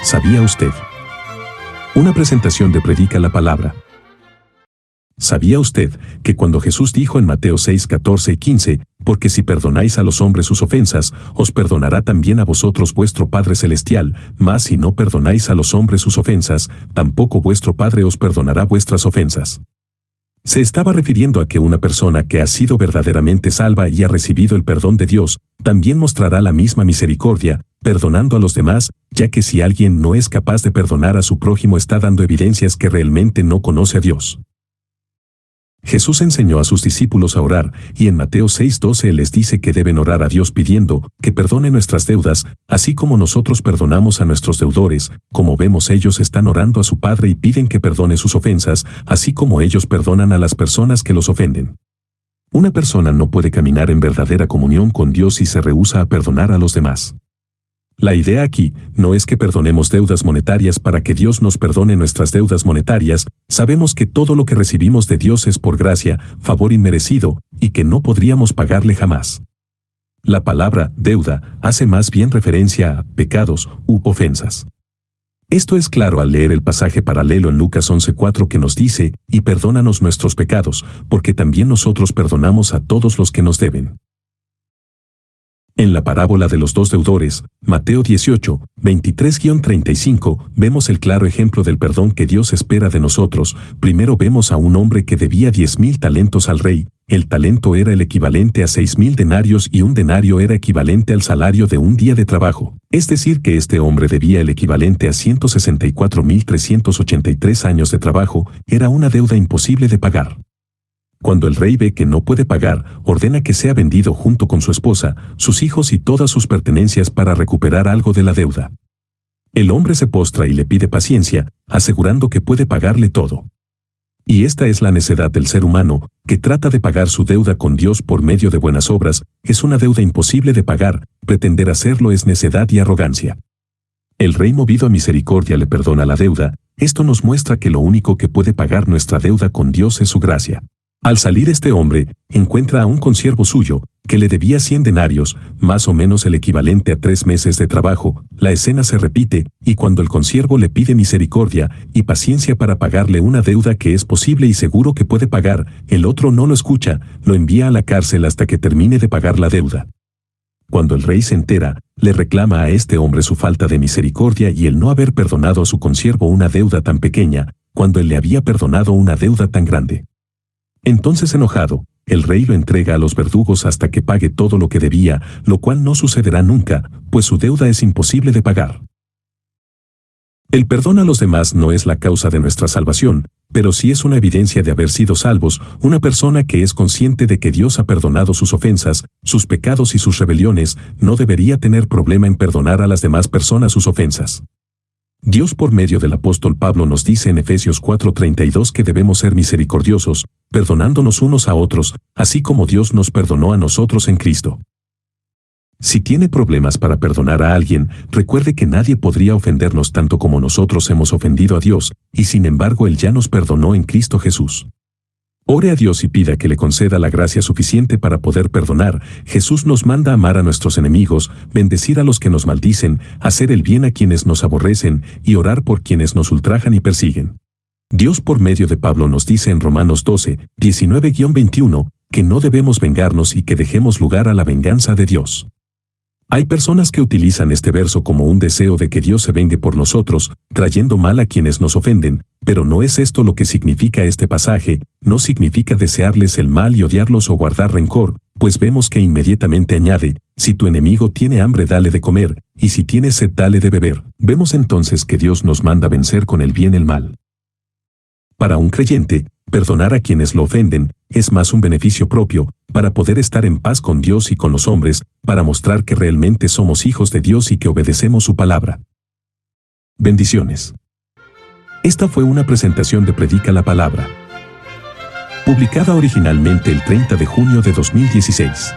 ¿Sabía usted? Una presentación de Predica la Palabra. ¿Sabía usted que cuando Jesús dijo en Mateo 6, 14 y 15, porque si perdonáis a los hombres sus ofensas, os perdonará también a vosotros vuestro Padre Celestial, mas si no perdonáis a los hombres sus ofensas, tampoco vuestro Padre os perdonará vuestras ofensas? Se estaba refiriendo a que una persona que ha sido verdaderamente salva y ha recibido el perdón de Dios, también mostrará la misma misericordia, perdonando a los demás, ya que si alguien no es capaz de perdonar a su prójimo está dando evidencias que realmente no conoce a Dios. Jesús enseñó a sus discípulos a orar, y en Mateo 6:12 les dice que deben orar a Dios pidiendo que perdone nuestras deudas, así como nosotros perdonamos a nuestros deudores. Como vemos, ellos están orando a su Padre y piden que perdone sus ofensas, así como ellos perdonan a las personas que los ofenden. Una persona no puede caminar en verdadera comunión con Dios si se rehúsa a perdonar a los demás. La idea aquí no es que perdonemos deudas monetarias para que Dios nos perdone nuestras deudas monetarias. Sabemos que todo lo que recibimos de Dios es por gracia, favor inmerecido, y que no podríamos pagarle jamás. La palabra deuda hace más bien referencia a pecados u ofensas. Esto es claro al leer el pasaje paralelo en Lucas 11:4 que nos dice, y perdónanos nuestros pecados, porque también nosotros perdonamos a todos los que nos deben. En la parábola de los dos deudores, Mateo 18, 23-35, vemos el claro ejemplo del perdón que Dios espera de nosotros. Primero vemos a un hombre que debía 10,000 talentos al rey. El talento era el equivalente a 6,000 denarios y un denario era equivalente al salario de un día de trabajo. Es decir que este hombre debía el equivalente a 164,383 años de trabajo. Era una deuda imposible de pagar. Cuando el rey ve que no puede pagar, ordena que sea vendido junto con su esposa, sus hijos y todas sus pertenencias para recuperar algo de la deuda. El hombre se postra y le pide paciencia, asegurando que puede pagarle todo. Y esta es la necedad del ser humano, que trata de pagar su deuda con Dios por medio de buenas obras. Es una deuda imposible de pagar. Pretender hacerlo es necedad y arrogancia. El rey, movido a misericordia, le perdona la deuda. Esto nos muestra que lo único que puede pagar nuestra deuda con Dios es su gracia. Al salir este hombre, encuentra a un consiervo suyo, que le debía 100 denarios, más o menos el equivalente a 3 meses de trabajo. La escena se repite, y cuando el consiervo le pide misericordia y paciencia para pagarle una deuda que es posible y seguro que puede pagar, el otro no lo escucha, lo envía a la cárcel hasta que termine de pagar la deuda. Cuando el rey se entera, le reclama a este hombre su falta de misericordia y el no haber perdonado a su consiervo una deuda tan pequeña, cuando él le había perdonado una deuda tan grande. Entonces, enojado, el rey lo entrega a los verdugos hasta que pague todo lo que debía, lo cual no sucederá nunca, pues su deuda es imposible de pagar. El perdón a los demás no es la causa de nuestra salvación, pero sí es una evidencia de haber sido salvos. Una persona que es consciente de que Dios ha perdonado sus ofensas, sus pecados y sus rebeliones, no debería tener problema en perdonar a las demás personas sus ofensas. Dios, por medio del apóstol Pablo, nos dice en Efesios 4:32 que debemos ser misericordiosos, perdonándonos unos a otros, así como Dios nos perdonó a nosotros en Cristo. Si tiene problemas para perdonar a alguien, recuerde que nadie podría ofendernos tanto como nosotros hemos ofendido a Dios, y sin embargo Él ya nos perdonó en Cristo Jesús. Ore a Dios y pida que le conceda la gracia suficiente para poder perdonar. Jesús nos manda amar a nuestros enemigos, bendecir a los que nos maldicen, hacer el bien a quienes nos aborrecen y orar por quienes nos ultrajan y persiguen. Dios, por medio de Pablo, nos dice en Romanos 12, 19-21, que no debemos vengarnos y que dejemos lugar a la venganza de Dios. Hay personas que utilizan este verso como un deseo de que Dios se vengue por nosotros, trayendo mal a quienes nos ofenden, pero no es esto lo que significa este pasaje. No significa desearles el mal y odiarlos o guardar rencor, pues vemos que inmediatamente añade, si tu enemigo tiene hambre dale de comer, y si tiene sed dale de beber. Vemos entonces que Dios nos manda vencer con el bien el mal. Para un creyente, perdonar a quienes lo ofenden es más un beneficio propio, para poder estar en paz con Dios y con los hombres, para mostrar que realmente somos hijos de Dios y que obedecemos su palabra. Bendiciones. Esta fue una presentación de Predica la Palabra, publicada originalmente el 30 de junio de 2016.